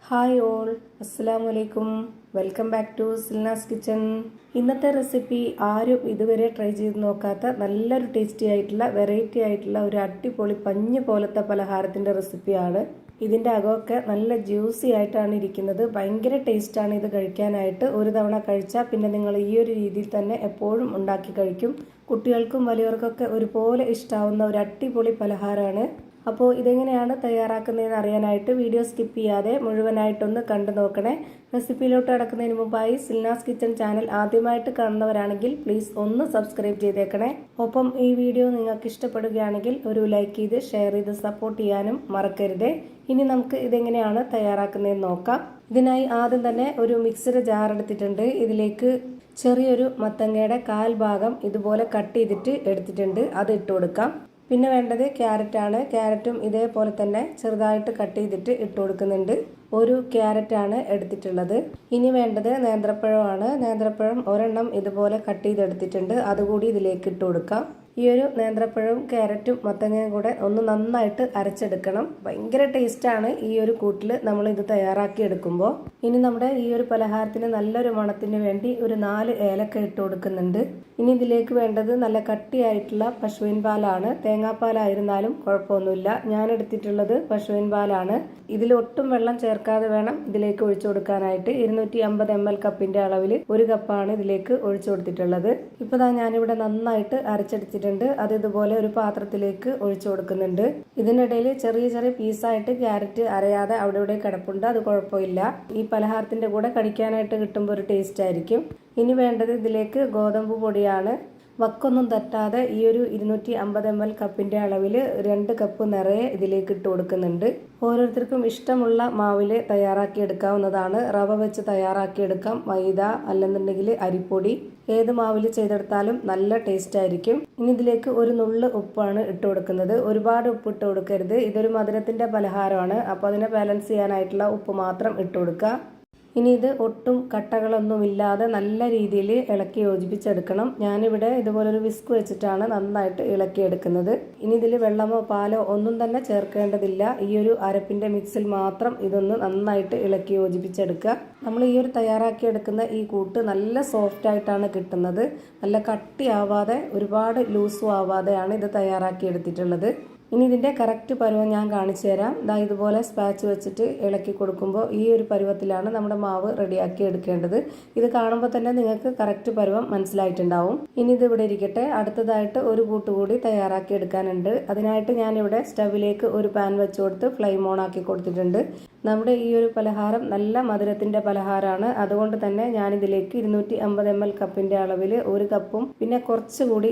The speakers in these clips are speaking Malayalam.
ഹായ് ഓൾ, അസ്സലാമലൈക്കും. Welcome back to Silnas kitchen. ഇന്നത്തെ റെസിപ്പി ആരും ഇതുവരെ ട്രൈ ചെയ്ത് നോക്കാത്ത നല്ലൊരു ടേസ്റ്റി ആയിട്ടുള്ള വെറൈറ്റി ആയിട്ടുള്ള ഒരു അടിപൊളി പഞ്ഞ് പോലത്തെ പലഹാരത്തിൻ്റെ റെസിപ്പിയാണ്. ഇതിൻ്റെ അകമൊക്കെ നല്ല ജ്യൂസി ആയിട്ടാണ് ഇരിക്കുന്നത്. ഭയങ്കര ടേസ്റ്റാണ് ഇത് കഴിക്കാനായിട്ട്. ഒരു തവണ കഴിച്ചാൽ പിന്നെ നിങ്ങൾ ഈ ഒരു രീതിയിൽ തന്നെ എപ്പോഴും ഉണ്ടാക്കി കഴിക്കും. കുട്ടികൾക്കും വലിയവർക്കൊക്കെ ഒരുപോലെ ഇഷ്ടാവുന്ന ഒരു അടിപൊളി പലഹാരമാണ്. അപ്പോൾ ഇതെങ്ങനെയാണ് തയ്യാറാക്കുന്നതെന്ന് അറിയാനായിട്ട് വീഡിയോ സ്കിപ്പ് ചെയ്യാതെ മുഴുവനായിട്ടൊന്ന് കണ്ടു നോക്കണേ. റെസിപ്പിയിലോട്ട് കടക്കുന്നതിന് മുമ്പായി സിൽനാസ് കിച്ചൺ ചാനൽ ആദ്യമായിട്ട് കാണുന്നവരാണെങ്കിൽ പ്ലീസ് ഒന്ന് സബ്സ്ക്രൈബ് ചെയ്തേക്കണേ. ഒപ്പം ഈ വീഡിയോ നിങ്ങൾക്ക് ഇഷ്ടപ്പെടുകയാണെങ്കിൽ ഒരു ലൈക്ക് ചെയ്ത് ഷെയർ ചെയ്ത് സപ്പോർട്ട് ചെയ്യാനും മറക്കരുതേ. ഇനി നമുക്ക് ഇതെങ്ങനെയാണ് തയ്യാറാക്കുന്നതെന്ന് നോക്കാം. ഇതിനായി ആദ്യം തന്നെ ഒരു മിക്സിയുടെ ജാർ എടുത്തിട്ടുണ്ട്. ഇതിലേക്ക് ചെറിയൊരു മത്തങ്ങയുടെ 1/4 ഭാഗം ഇതുപോലെ കട്ട് ചെയ്തിട്ട് എടുത്തിട്ടുണ്ട്. അത് ഇട്ട് കൊടുക്കാം. പിന്നെ വേണ്ടത് ക്യാരറ്റാണ്. ക്യാരറ്റും ഇതേപോലെ തന്നെ ചെറുതായിട്ട് കട്ട് ചെയ്തിട്ട് ഇട്ട് കൊടുക്കുന്നുണ്ട്. ഒരു ക്യാരറ്റാണ് എടുത്തിട്ടുള്ളത്. ഇനി വേണ്ടത് നേന്ത്രപ്പഴമാണ്. നേന്ത്രപ്പഴം ഒരെണ്ണം ഇതുപോലെ കട്ട് ചെയ്തെടുത്തിട്ടുണ്ട്. അതുകൂടി ഇതിലേക്ക് ഇട്ട് കൊടുക്കാം. ഈ ഒരു നേന്ത്രപ്പഴവും ക്യാരറ്റും മത്തങ്ങയും കൂടെ ഒന്ന് നന്നായിട്ട് അരച്ചെടുക്കണം. ഭയങ്കര ടേസ്റ്റാണ് ഈ ഒരു കൂട്ടിൽ നമ്മൾ ഇത് തയ്യാറാക്കി എടുക്കുമ്പോൾ. ഇനി നമ്മുടെ ഈ ഒരു പലഹാരത്തിന് നല്ലൊരു മണത്തിന് വേണ്ടി ഒരു 4 ഏലക്ക ഇട്ട് കൊടുക്കുന്നുണ്ട്. ഇനി ഇതിലേക്ക് വേണ്ടത് നല്ല കട്ടിയായിട്ടുള്ള പശുവിൻ പാലാണ്. തേങ്ങാപ്പാലായിരുന്നാലും കുഴപ്പമൊന്നുമില്ല. ഞാൻ എടുത്തിട്ടുള്ളത് പശുവിൻ പാലാണ്. ഇതിൽ ഒട്ടും വെള്ളം ചേർക്കാതെ വേണം ഇതിലേക്ക് ഒഴിച്ചു കൊടുക്കാനായിട്ട്. 250 ml കപ്പിന്റെ അളവിൽ 1 കപ്പാണ് ഇതിലേക്ക് ഒഴിച്ചു കൊടുത്തിട്ടുള്ളത്. ഇപ്പോൾ ഞാനിവിടെ നന്നായിട്ട് അരച്ചെടുത്തിട്ടുണ്ട്. അത് ഇതുപോലെ ഒരു പാത്രത്തിലേക്ക് ഒഴിച്ചു കൊടുക്കുന്നുണ്ട്. ഇതിനിടയിൽ ചെറിയ ചെറിയ പീസായിട്ട് ക്യാരറ്റ് അരയാതെ അവിടെ ഇവിടെ കിടപ്പുണ്ട്. അത് കുഴപ്പമില്ല. ഈ പലഹാരത്തിന്റെ കൂടെ കടിക്കാനായിട്ട് കിട്ടുമ്പോൾ ഒരു ടേസ്റ്റ് ആയിരിക്കും. ഇനി വേണ്ടത് ഇതിലേക്ക് ഗോതമ്പ് പൊടിയാണ്. വക്കൊന്നും തട്ടാതെ ഈ ഒരു 250 ml കപ്പിന്റെ അളവിൽ 2 കപ്പ് നിറയെ ഇതിലേക്ക് ഇട്ട് കൊടുക്കുന്നുണ്ട്. ഓരോരുത്തർക്കും ഇഷ്ടമുള്ള മാവിൽ തയ്യാറാക്കി എടുക്കാവുന്നതാണ്. റവ വെച്ച് തയ്യാറാക്കി എടുക്കാം, മൈദ അല്ലെന്നുണ്ടെങ്കിൽ അരിപ്പൊടി, ഏത് മാവിൽ ചെയ്തെടുത്താലും നല്ല ടേസ്റ്റ് ആയിരിക്കും. ഇനി ഇതിലേക്ക് ഒരു നുള്ള് ഉപ്പാണ് ഇട്ട് കൊടുക്കുന്നത്. ഒരുപാട് ഉപ്പ് ഇട്ട് കൊടുക്കരുത്. ഇതൊരു മധുരത്തിന്റെ പലഹാരമാണ്. അപ്പോൾ അതിനെ ബാലൻസ് ചെയ്യാനായിട്ടുള്ള ഉപ്പ് മാത്രം ഇട്ട് കൊടുക്കുക. ഇനി ഇത് ഒട്ടും കട്ടകളൊന്നുമില്ലാതെ നല്ല രീതിയിൽ ഇളക്കി യോജിപ്പിച്ചെടുക്കണം. ഞാനിവിടെ ഇതുപോലൊരു വിസ്ക് വെച്ചിട്ടാണ് നന്നായിട്ട് ഇളക്കിയെടുക്കുന്നത്. ഇനി ഇതിൽ വെള്ളമോ പാലോ ഒന്നും തന്നെ ചേർക്കേണ്ടതില്ല. ഈ ഒരു അരപ്പിന്റെ മിക്സിൽ മാത്രം ഇതൊന്ന് നന്നായിട്ട് ഇളക്കി യോജിപ്പിച്ചെടുക്കുക. നമ്മൾ ഈ ഒരു തയ്യാറാക്കിയെടുക്കുന്ന ഈ കൂട്ട് നല്ല സോഫ്റ്റ് ആയിട്ടാണ് കിട്ടുന്നത്. നല്ല കട്ടിയാവാതെ ഒരുപാട് ലൂസും ആവാതെയാണ് ഇത് തയ്യാറാക്കി എടുത്തിട്ടുള്ളത്. ഇനി ഇതിൻ്റെ കറക്റ്റ് പരുവം ഞാൻ കാണിച്ചു തരാം. ഇതുപോലെ സ്പാച്ച് വെച്ചിട്ട് ഇളക്കി കൊടുക്കുമ്പോൾ ഈ ഒരു പരുവത്തിലാണ് നമ്മുടെ മാവ് റെഡിയാക്കി എടുക്കേണ്ടത്. ഇത് കാണുമ്പോൾ തന്നെ നിങ്ങൾക്ക് കറക്റ്റ് പരുവം മനസ്സിലായിട്ടുണ്ടാവും. ഇനി ഇത് ഇവിടെ ഇരിക്കട്ടെ. അടുത്തതായിട്ട് ഒരു കൂട്ടുകൂടി തയ്യാറാക്കി എടുക്കാനുണ്ട്. അതിനായിട്ട് ഞാനിവിടെ സ്റ്റവിലേക്ക് ഒരു പാൻ വെച്ച് കൊടുത്ത് ഫ്ലെയിം ഓൺ ആക്കി കൊടുത്തിട്ടുണ്ട്. നമ്മുടെ ഈ ഒരു പലഹാരം നല്ല മധുരത്തിന്റെ പലഹാരമാണ്. അതുകൊണ്ട് തന്നെ ഞാനിതിലേക്ക് 250 ml കപ്പിന്റെ അളവിൽ 1 കപ്പും പിന്നെ കുറച്ചുകൂടി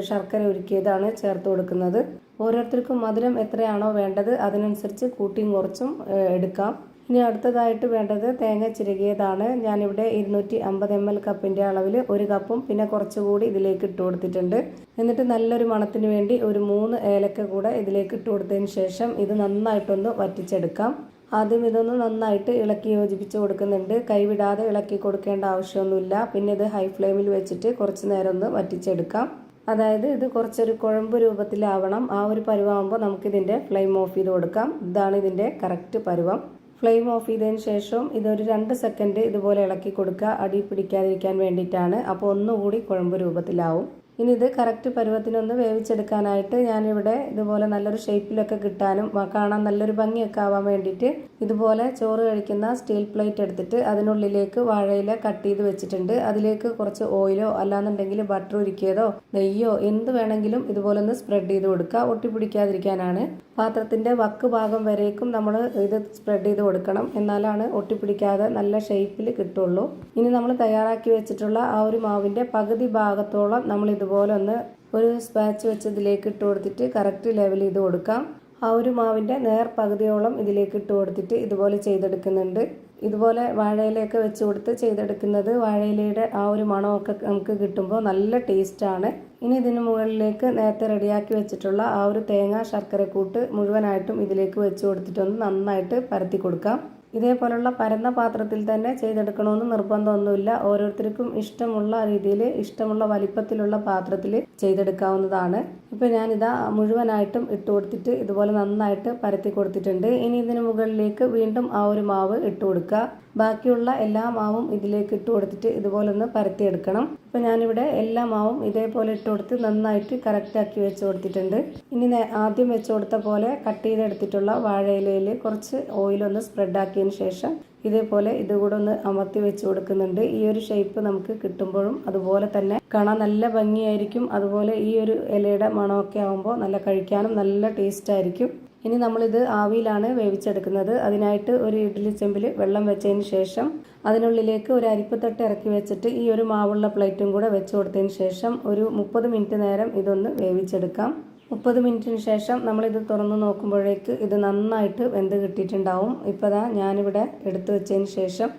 ശർക്കര ഉരുക്കിയതാണ് ചേർത്ത് കൊടുക്കുന്നത്. ഓരോരുത്തർക്കും മധുരം എത്രയാണോ വേണ്ടത് അതിനനുസരിച്ച് കൂട്ടിയും കുറച്ചും എടുക്കാം. ഇനി അടുത്തതായിട്ട് വേണ്ടത് തേങ്ങ ചിരകിയതാണ്. ഞാനിവിടെ 250 ml കപ്പിന്റെ അളവിൽ 1 കപ്പും പിന്നെ കുറച്ചുകൂടി ഇതിലേക്ക് ഇട്ട് കൊടുത്തിട്ടുണ്ട്. എന്നിട്ട് നല്ലൊരു മണത്തിന് വേണ്ടി ഒരു 3 ഏലക്ക കൂടെ ഇതിലേക്ക് ഇട്ട് കൊടുത്തതിന് ശേഷം ഇത് നന്നായിട്ടൊന്ന് വറ്റിച്ചെടുക്കാം. ആദ്യം ഇതൊന്ന് നന്നായിട്ട് ഇളക്കി യോജിപ്പിച്ച് കൊടുക്കുന്നുണ്ട്. കൈവിടാതെ ഇളക്കി കൊടുക്കേണ്ട ആവശ്യമൊന്നുമില്ല. പിന്നെ ഇത് ഹൈ ഫ്ലെയിമിൽ വെച്ചിട്ട് കുറച്ച് നേരം ഒന്ന് വറ്റിച്ചെടുക്കാം. അതായത് ഇത് കുറച്ചൊരു കുഴമ്പ് രൂപത്തിലാവണം. ആ ഒരു പരുവാകുമ്പോൾ നമുക്കിതിൻ്റെ ഫ്ലെയിം ഓഫ് ചെയ്ത് കൊടുക്കാം. ഇതാണ് ഇതിൻ്റെ കറക്റ്റ് പരുവം. ഫ്ലെയിം ഓഫ് ചെയ്തതിന് ശേഷം ഇതൊരു 2 സെക്കൻഡ് ഇതുപോലെ ഇളക്കി കൊടുക്കുക. അടി പിടിക്കാതിരിക്കാൻ വേണ്ടിയിട്ടാണ്. അപ്പോൾ ഒന്നുകൂടി കുഴമ്പ് രൂപത്തിലാവും. ഇനി ഇത് കറക്റ്റ് പരുവത്തിനൊന്ന് വേവിച്ചെടുക്കാനായിട്ട് ഞാനിവിടെ ഇതുപോലെ നല്ലൊരു ഷേപ്പിലൊക്കെ കിട്ടാനും കാണാൻ നല്ലൊരു ഭംഗിയൊക്കെ ആവാൻ വേണ്ടിയിട്ട് ഇതുപോലെ ചോറ് കഴിക്കുന്ന സ്റ്റീൽ പ്ലേറ്റ് എടുത്തിട്ട് അതിനുള്ളിലേക്ക് വാഴയില കട്ട് ചെയ്ത് വെച്ചിട്ടുണ്ട്. അതിലേക്ക് കുറച്ച് ഓയിലോ അല്ലാന്നുണ്ടെങ്കിൽ ബട്ടർ ഉരുക്കിയതോ നെയ്യോ എന്ത് വേണമെങ്കിലും ഇതുപോലെ ഒന്ന് സ്പ്രെഡ് ചെയ്ത് കൊടുക്കുക. ഒട്ടിപ്പിടിക്കാതിരിക്കാനാണ്. പാത്രത്തിന്റെ വക്ക് ഭാഗം വരേക്കും നമ്മൾ ഇത് സ്പ്രെഡ് ചെയ്ത് കൊടുക്കണം. എന്നാലാണ് ഒട്ടിപ്പിടിക്കാതെ നല്ല ഷേപ്പിൽ കിട്ടുള്ളൂ. ഇനി നമ്മൾ തയ്യാറാക്കി വെച്ചിട്ടുള്ള ആ ഒരു മാവിന്റെ പകുതി ഭാഗത്തോളം നമ്മൾ ഇതുപോലെ ഒന്ന് ഒരു സ്പാച്ച് വെച്ച് ഇതിലേക്ക് ഇട്ട് കൊടുത്തിട്ട് കറക്റ്റ് ലെവൽ ചെയ്ത് കൊടുക്കാം. ആ ഒരു മാവിൻ്റെ നേർ പകുതിയോളം ഇതിലേക്ക് ഇട്ട് കൊടുത്തിട്ട് ഇതുപോലെ ചെയ്തെടുക്കുന്നുണ്ട്. ഇതുപോലെ വാഴയിലയൊക്കെ വെച്ച് കൊടുത്ത് ചെയ്തെടുക്കുന്നത് വാഴയിലയുടെ ആ ഒരു മണമൊക്കെ നമുക്ക് കിട്ടുമ്പോൾ നല്ല ടേസ്റ്റാണ്. ഇനി ഇതിന് മുകളിലേക്ക് നേരത്തെ റെഡിയാക്കി വെച്ചിട്ടുള്ള ആ ഒരു തേങ്ങ ശർക്കര കൂട്ട് മുഴുവനായിട്ടും ഇതിലേക്ക് വെച്ച് കൊടുത്തിട്ടൊന്ന് നന്നായിട്ട് പരത്തി കൊടുക്കാം. ഇതേപോലുള്ള പരന്ന പാത്രത്തിൽ തന്നെ ചെയ്തെടുക്കണമെന്ന് നിർബന്ധമൊന്നുമില്ല. ഓരോരുത്തർക്കും ഇഷ്ടമുള്ള രീതിയിൽ ഇഷ്ടമുള്ള വലിപ്പത്തിലുള്ള പാത്രത്തിൽ ചെയ്തെടുക്കാവുന്നതാണ്. ഇപ്പം ഞാനിതാ മുഴുവനായിട്ടും ഇട്ട് കൊടുത്തിട്ട് ഇതുപോലെ നന്നായിട്ട് പരത്തി കൊടുത്തിട്ടുണ്ട്. ഇനി ഇതിന് മുകളിലേക്ക് വീണ്ടും ആ ഒരു മാവ് ഇട്ട് കൊടുക്കുക. ബാക്കിയുള്ള എല്ലാ മാവും ഇതിലേക്ക് ഇട്ട് കൊടുത്തിട്ട് ഇതുപോലെ ഒന്ന് പരത്തിയെടുക്കണം. ഇപ്പം ഞാനിവിടെ എല്ലാ മാവും ഇതേപോലെ ഇട്ട് കൊടുത്ത് നന്നായിട്ട് കറക്റ്റാക്കി വെച്ച് കൊടുത്തിട്ടുണ്ട്. ഇനി ആദ്യം വെച്ച് കൊടുത്ത പോലെ കട്ട് ചെയ്തെടുത്തിട്ടുള്ള വാഴയിലയിൽ കുറച്ച് ഓയിലൊന്ന് സ്പ്രെഡാക്കിയതിന് ശേഷം ഇതേപോലെ ഇതുകൂടെ ഒന്ന് അമർത്തി വെച്ച് കൊടുക്കുന്നുണ്ട്. ഈ ഒരു ഷേപ്പ് നമുക്ക് കിട്ടുമ്പോഴും അതുപോലെ തന്നെ കാണാൻ നല്ല ഭംഗിയായിരിക്കും. അതുപോലെ ഈ ഒരു ഇലയുടെ മണമൊക്കെ ആകുമ്പോൾ നല്ല കഴിക്കാനും നല്ല ടേസ്റ്റ് ആയിരിക്കും. ഇനി നമ്മളിത് ആവിയിലാണ് വേവിച്ചെടുക്കുന്നത്. അതിനായിട്ട് ഒരു ഇഡ്ഡലി ചെമ്പിൽ വെള്ളം വെച്ചതിന് ശേഷം അതിനുള്ളിലേക്ക് ഒരു അരിപ്പത്തട്ട് ഇറക്കി വെച്ചിട്ട് ഈ ഒരു മാവുള്ള പ്ലേറ്റും കൂടെ വെച്ച് കൊടുത്തതിന് ശേഷം ഒരു 30 മിനിറ്റ് നേരം ഇതൊന്ന് വേവിച്ചെടുക്കാം. 30 മിനിറ്റിന് ശേഷം നമ്മളിത് തുറന്ന് നോക്കുമ്പോഴേക്ക് ഇത് നന്നായിട്ട് വെന്ത് കിട്ടിയിട്ടുണ്ടാവും. ഇപ്പോൾ ദാ ഞാനിവിടെ എടുത്തു വെച്ചതിന് ശേഷം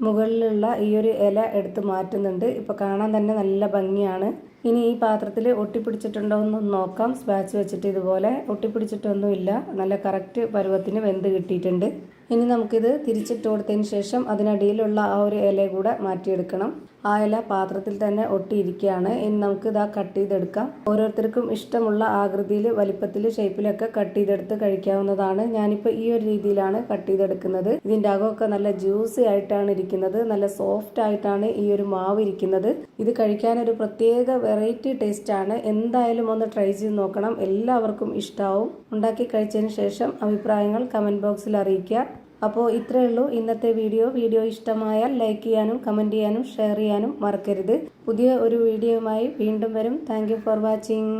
മുകളിലുള്ള ഈ ഒരു ഇല എടുത്ത് മാറ്റുന്നുണ്ട്. ഇപ്പോൾ കാണാൻ തന്നെ നല്ല ഭംഗിയാണ്. ഇനി ഈ പാത്രത്തിൽ ഒട്ടിപ്പിടിച്ചിട്ടുണ്ടോ എന്നൊന്ന് നോക്കാം. സ്പാച്ച് വെച്ചിട്ട് ഇതുപോലെ ഒട്ടിപ്പിടിച്ചിട്ടൊന്നുമില്ല. നല്ല കറക്റ്റ് പരുവത്തിന് വെന്ത് കിട്ടിയിട്ടുണ്ട്. ഇനി നമുക്കിത് തിരിച്ചിട്ട് കൊടുത്തതിന് ശേഷം അതിനടിയിലുള്ള ആ ഒരു ഇല കൂടെ മാറ്റിയെടുക്കണം. ആ ഇല പാത്രത്തിൽ തന്നെ ഒട്ടിയിരിക്കുകയാണ്. ഇനി നമുക്ക് ഇതാ കട്ട് ചെയ്തെടുക്കാം. ഓരോരുത്തർക്കും ഇഷ്ടമുള്ള ആകൃതിയിൽ വലിപ്പത്തിൽ ഷേപ്പിലൊക്കെ കട്ട് ചെയ്തെടുത്ത് കഴിക്കാവുന്നതാണ്. ഞാനിപ്പോൾ ഈ ഒരു രീതിയിലാണ് കട്ട് ചെയ്തെടുക്കുന്നത്. ഇതിൻ്റെ അകമൊക്കെ നല്ല ജ്യൂസി ആയിട്ടാണ് ഇരിക്കുന്നത്. നല്ല സോഫ്റ്റ് ആയിട്ടാണ് ഈ ഒരു മാവ് ഇരിക്കുന്നത്. ഇത് കഴിക്കാനൊരു പ്രത്യേക വെറൈറ്റി ടേസ്റ്റ് ആണ്. എന്തായാലും ഒന്ന് ട്രൈ ചെയ്ത് നോക്കണം. എല്ലാവർക്കും ഇഷ്ടാവും. ഉണ്ടാക്കി കഴിച്ചതിന് ശേഷം അഭിപ്രായങ്ങൾ കമൻറ്റ് ബോക്സിൽ അറിയിക്കുക. അപ്പോൾ ഇത്രയേ ഉള്ളൂ ഇന്നത്തെ വീഡിയോ ഇഷ്ടമായാൽ ലൈക്ക് ചെയ്യാനും കമൻറ്റ് ചെയ്യാനും ഷെയർ ചെയ്യാനും മറക്കരുത്. പുതിയ ഒരു വീഡിയോയുമായി വീണ്ടും വരും. Thank you for watching.